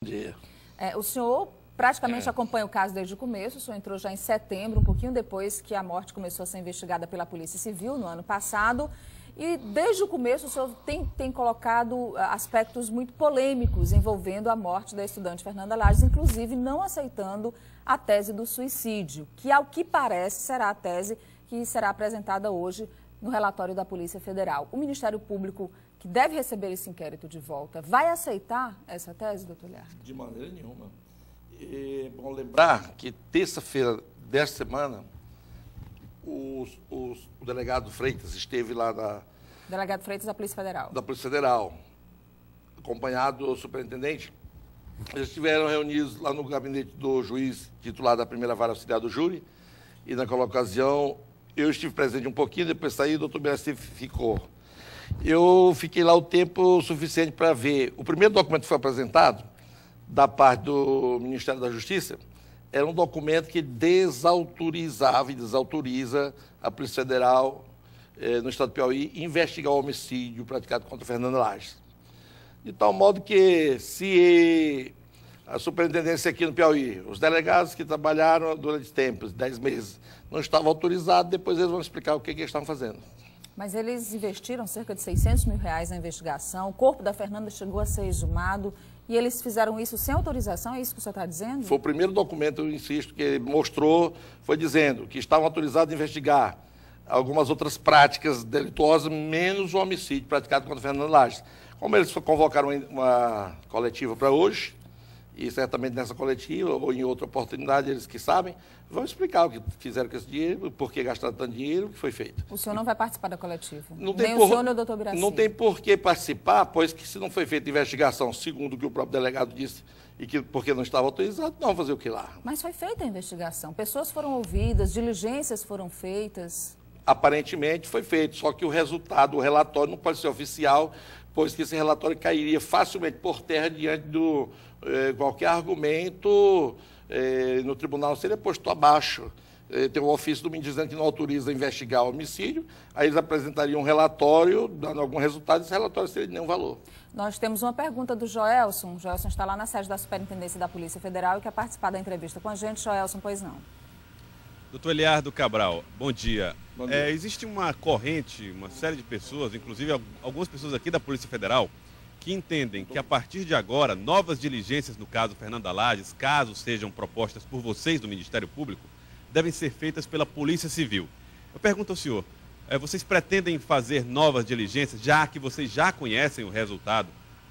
Dia. O senhor praticamente acompanha o caso desde o começo. O senhor entrou já em setembro, um pouquinho depois que a morte começou a ser investigada pela Polícia Civil no ano passado. E desde o começo o senhor tem colocado aspectos muito polêmicos envolvendo a morte da estudante Fernanda Lages, inclusive não aceitando a tese do suicídio, que ao que parece será a tese que será apresentada hoje no relatório da Polícia Federal. O Ministério Público, que deve receber esse inquérito de volta, vai aceitar essa tese, doutor Liardo? De maneira nenhuma. É bom lembrar que terça-feira desta semana, o delegado Freitas esteve lá Delegado Freitas da Polícia Federal. Da Polícia Federal, acompanhado do superintendente. Eles estiveram reunidos lá no gabinete do juiz titular da primeira vara auxiliar do júri, e naquela ocasião eu estive presente um pouquinho, depois saí, o doutor Biraci ficou. Eu fiquei lá o tempo suficiente para ver. O primeiro documento que foi apresentado, da parte do Ministério da Justiça, era um documento que desautorizava e desautoriza a Polícia Federal, no estado do Piauí, investigar o homicídio praticado contra Fernanda Lages. De tal modo que, se a superintendência aqui no Piauí, os delegados que trabalharam durante tempos, 10 meses, não estavam autorizados, depois eles vão explicar o que eles estavam fazendo. Mas eles investiram cerca de R$600 mil na investigação, o corpo da Fernanda chegou a ser exumado e eles fizeram isso sem autorização, é isso que o senhor está dizendo? Foi o primeiro documento, eu insisto, que ele mostrou, foi dizendo que estavam autorizados a investigar algumas outras práticas delituosas, menos o homicídio praticado contra Fernanda Lages. Como eles convocaram uma coletiva para hoje, e certamente nessa coletiva ou em outra oportunidade, eles que sabem, vão explicar o que fizeram com esse dinheiro, por que gastaram tanto dinheiro, o que foi feito. O senhor não vai participar da coletiva? Nem o senhor nem o doutor Biraci? Não tem por que participar, pois que se não foi feita investigação, segundo o que o próprio delegado disse, e que porque não estava autorizado, não fazer o que lá. Mas foi feita a investigação, pessoas foram ouvidas, diligências foram feitas. Aparentemente foi feito, só que o resultado, o relatório não pode ser oficial, pois que esse relatório cairia facilmente por terra diante do qualquer argumento no tribunal seria posto abaixo. Tem um ofício do ministro dizendo que não autoriza investigar o homicídio, aí eles apresentariam um relatório, dando algum resultado, e esse relatório seria de nenhum valor. Nós temos uma pergunta do Joelson. O Joelson está lá na sede da Superintendência da Polícia Federal e quer participar da entrevista com a gente. Joelson, pois não. Doutor Liardo Cabral, bom dia. Bom dia. Existe uma corrente, uma série de pessoas, inclusive algumas pessoas aqui da Polícia Federal, que entendem que a partir de agora, novas diligências no caso Fernanda Lages, caso sejam propostas por vocês do Ministério Público, devem ser feitas pela Polícia Civil. Eu pergunto ao senhor, vocês pretendem fazer novas diligências, já que vocês já conhecem o resultado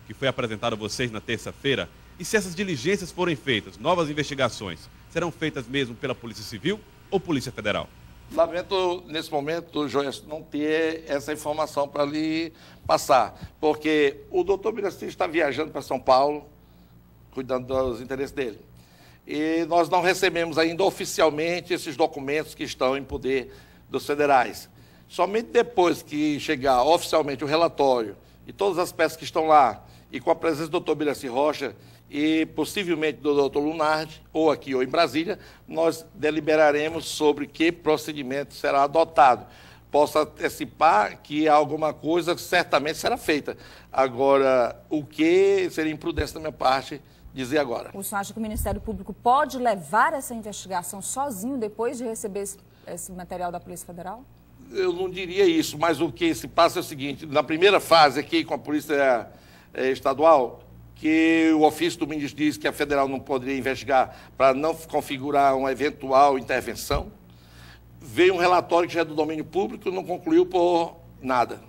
que foi apresentado a vocês na terça-feira? E se essas diligências forem feitas, novas investigações, serão feitas mesmo pela Polícia Civil ou Polícia Federal? Lamento, nesse momento, Joelson, não ter essa informação para lhe passar, porque o doutor Biraci está viajando para São Paulo, cuidando dos interesses dele. E nós não recebemos ainda oficialmente esses documentos que estão em poder dos federais. Somente depois que chegar oficialmente o relatório e todas as peças que estão lá, e com a presença do doutor Biraci Rocha e possivelmente do doutor Lunardi, ou aqui ou em Brasília, nós deliberaremos sobre que procedimento será adotado. Posso antecipar que alguma coisa certamente será feita. Agora, o que seria imprudência da minha parte dizer agora? O senhor acha que o Ministério Público pode levar essa investigação sozinho depois de receber esse material da Polícia Federal? Eu não diria isso, mas o que se passa é o seguinte: na primeira fase aqui com a Polícia Estadual, que o ofício do ministro diz que a federal não poderia investigar para não configurar uma eventual intervenção. Veio um relatório que já é do domínio público, não concluiu por nada.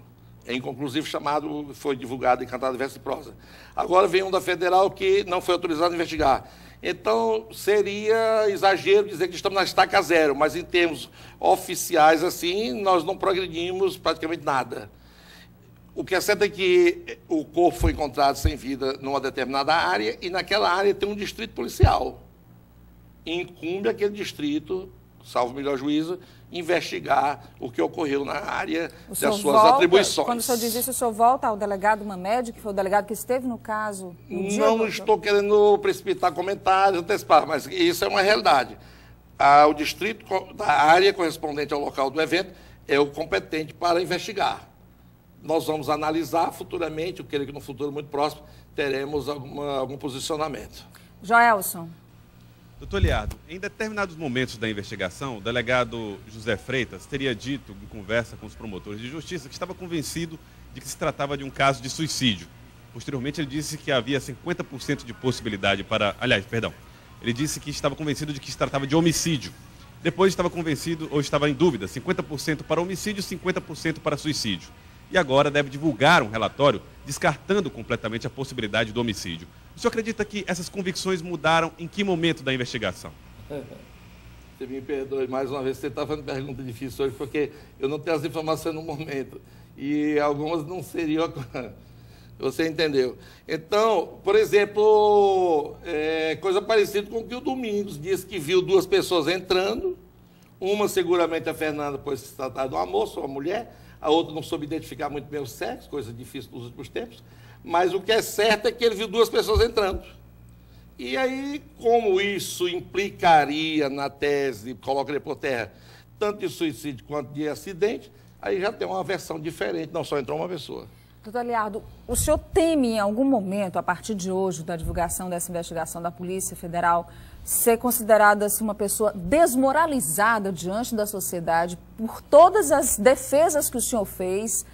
É inconclusivo chamado, foi divulgado em cantada verso e prosa. Agora vem um da federal que não foi autorizado a investigar. Então, seria exagero dizer que estamos na estaca zero, mas em termos oficiais, assim, nós não progredimos praticamente nada. O que é certo é que o corpo foi encontrado sem vida numa determinada área e naquela área tem um distrito policial. Incumbe aquele distrito, salvo melhor juízo, investigar o que ocorreu na área das suas atribuições. Quando o senhor diz isso, o senhor volta ao delegado Mamed, que foi o delegado que esteve no caso? Não estou querendo precipitar comentários, antecipar, mas isso é uma realidade. O distrito da área correspondente ao local do evento é o competente para investigar. nós vamos analisar futuramente, eu creio que no futuro muito próximo teremos algum posicionamento. Joelson. Doutor Liardo, em determinados momentos da investigação, o delegado José Freitas teria dito, em conversa com os promotores de justiça, que estava convencido de que se tratava de um caso de suicídio. Posteriormente, ele disse que havia 50% de possibilidade para... Aliás, perdão. Ele disse que estava convencido de que se tratava de homicídio. Depois estava convencido, ou estava em dúvida, 50% para homicídio, 50% para suicídio. E agora deve divulgar um relatório descartando completamente a possibilidade do homicídio. O senhor acredita que essas convicções mudaram em que momento da investigação? Você me perdoe mais uma vez, você está fazendo pergunta difícil hoje, porque eu não tenho as informações no momento. E algumas não seriam... Você entendeu? Então, por exemplo, coisa parecida com o que o Domingos disse que viu duas pessoas entrando, uma seguramente a Fernanda, pois se tratava de uma moça ou uma mulher, a outra não soube identificar muito bem o sexo, coisa difícil nos últimos tempos, mas o que é certo é que ele viu duas pessoas entrando. E aí, como isso implicaria na tese, coloca por terra, tanto de suicídio quanto de acidente, aí já tem uma versão diferente, não só entrou uma pessoa. Doutor Liardo, o senhor teme em algum momento, a partir de hoje, da divulgação dessa investigação da Polícia Federal, ser considerada assim, uma pessoa desmoralizada diante da sociedade por todas as defesas que o senhor fez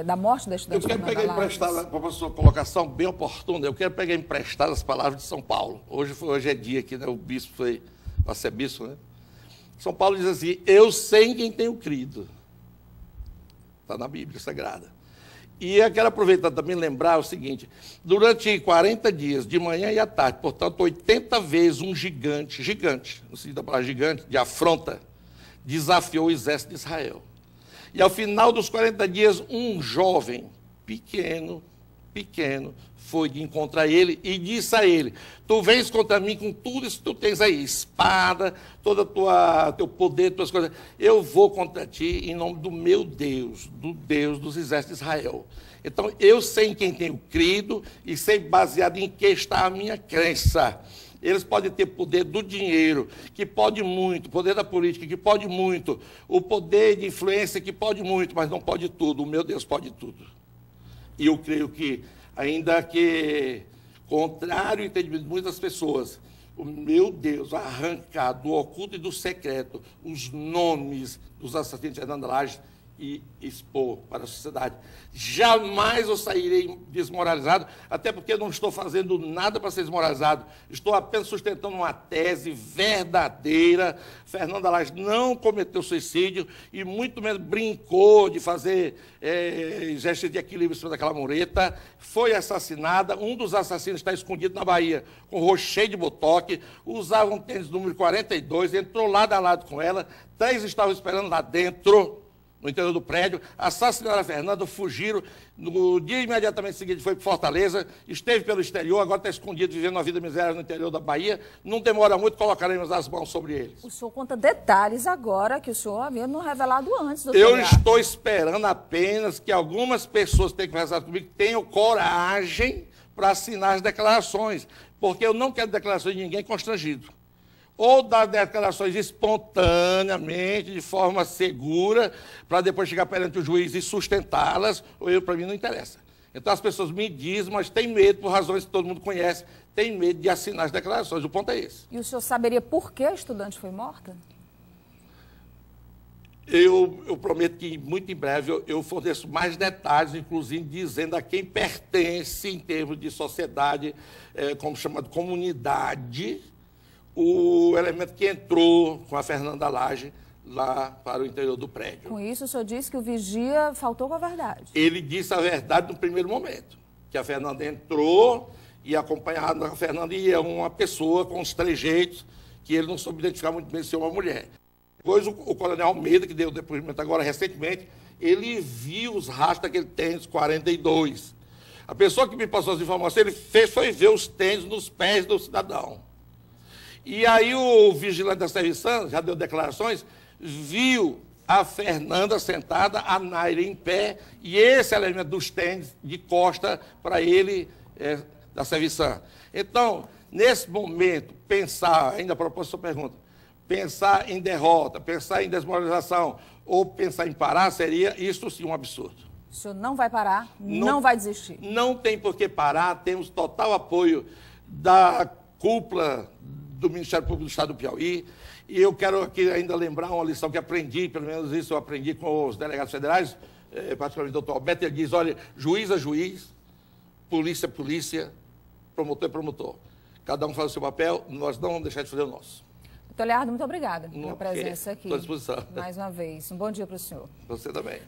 da morte da estudante? Eu quero pegar emprestada, para a sua colocação bem oportuna, eu quero pegar emprestadas as palavras de São Paulo. Hoje é dia aqui, né? O bispo foi, o arcebispo, né? São Paulo diz assim, eu sei em quem tenho crido. Está na Bíblia Sagrada. E eu quero aproveitar também e lembrar o seguinte, durante 40 dias, de manhã e à tarde, portanto, 80 vezes um gigante, no sentido da palavra gigante, de afronta, desafiou o exército de Israel. E ao final dos 40 dias, um jovem, pequeno, foi de encontrar ele e disse a ele, tu vens contra mim com tudo isso que tu tens aí, espada, todo teu poder, tuas coisas, eu vou contra ti em nome do meu Deus, do Deus dos exércitos de Israel. Então, eu sei em quem tenho crido e sei baseado em que está a minha crença. Eles podem ter poder do dinheiro, que pode muito, o poder da política, que pode muito, o poder de influência, que pode muito, mas não pode tudo, o meu Deus pode tudo. E eu creio que, ainda que, contrário ao entendimento de muitas pessoas, o meu Deus arrancar do oculto e do secreto os nomes dos assassinos de Fernanda Lages e expor para a sociedade. Jamais eu sairei desmoralizado, até porque eu não estou fazendo nada para ser desmoralizado. Estou apenas sustentando uma tese verdadeira. Fernanda Lages não cometeu suicídio e muito menos brincou de fazer gestos de equilíbrio em cima daquela mureta. Foi assassinada. Um dos assassinos está escondido na Bahia, com o rosto cheio de botoque, usava um tênis número 42, entrou lado a lado com ela, 3 estavam esperando lá dentro, no interior do prédio, assassinaram a Fernanda, fugiram, no dia imediatamente seguinte foi para Fortaleza, esteve pelo exterior, agora está escondido, vivendo uma vida miserável no interior da Bahia, não demora muito, colocaremos as mãos sobre eles. O senhor conta detalhes agora que o senhor havia não revelado antes, doutor. Eu estou esperando apenas que algumas pessoas que têm conversado comigo tenham coragem para assinar as declarações, porque eu não quero declarações de ninguém constrangido. Ou dar declarações espontaneamente, de forma segura, para depois chegar perante o juiz e sustentá-las, ou para mim não interessa. Então as pessoas me dizem, mas tem medo, por razões que todo mundo conhece, tem medo de assinar as declarações, o ponto é esse. E o senhor saberia por que a estudante foi morta? Eu prometo que muito em breve eu forneço mais detalhes, inclusive dizendo a quem pertence, em termos de sociedade, como chamado comunidade, o elemento que entrou com a Fernanda Lages lá para o interior do prédio. Com isso, o senhor disse que o vigia faltou com a verdade. Ele disse a verdade no primeiro momento, que a Fernanda entrou e acompanhada da Fernanda ia uma pessoa com os trejeitos que ele não soube identificar muito bem se é uma mulher. Depois o coronel Almeida, que deu o depoimento agora recentemente, ele viu os rastros daquele tênis 42. A pessoa que me passou as informações, ele foi ver os tênis nos pés do cidadão. E aí o vigilante da serviço, já deu declarações, viu a Fernanda sentada, a Naira em pé, e esse elemento dos tênis de costa para ele da serviço. Então, nesse momento, pensar, ainda a propósito da sua pergunta, pensar em derrota, pensar em desmoralização ou pensar em parar, seria isso sim um absurdo. O senhor não vai parar, não vai desistir. Não tem por que parar, temos total apoio da cúpula do Ministério Público do Estado do Piauí. E eu quero aqui ainda lembrar uma lição que aprendi, pelo menos isso eu aprendi com os delegados federais, particularmente o doutor Alberto, ele diz, olha, juiz é juiz, polícia é polícia, promotor é promotor. Cada um faz o seu papel, nós não vamos deixar de fazer o nosso. Doutor Leardo, muito obrigada pela presença aqui. Estou à disposição. Mais uma vez. Um bom dia para o senhor. Você também.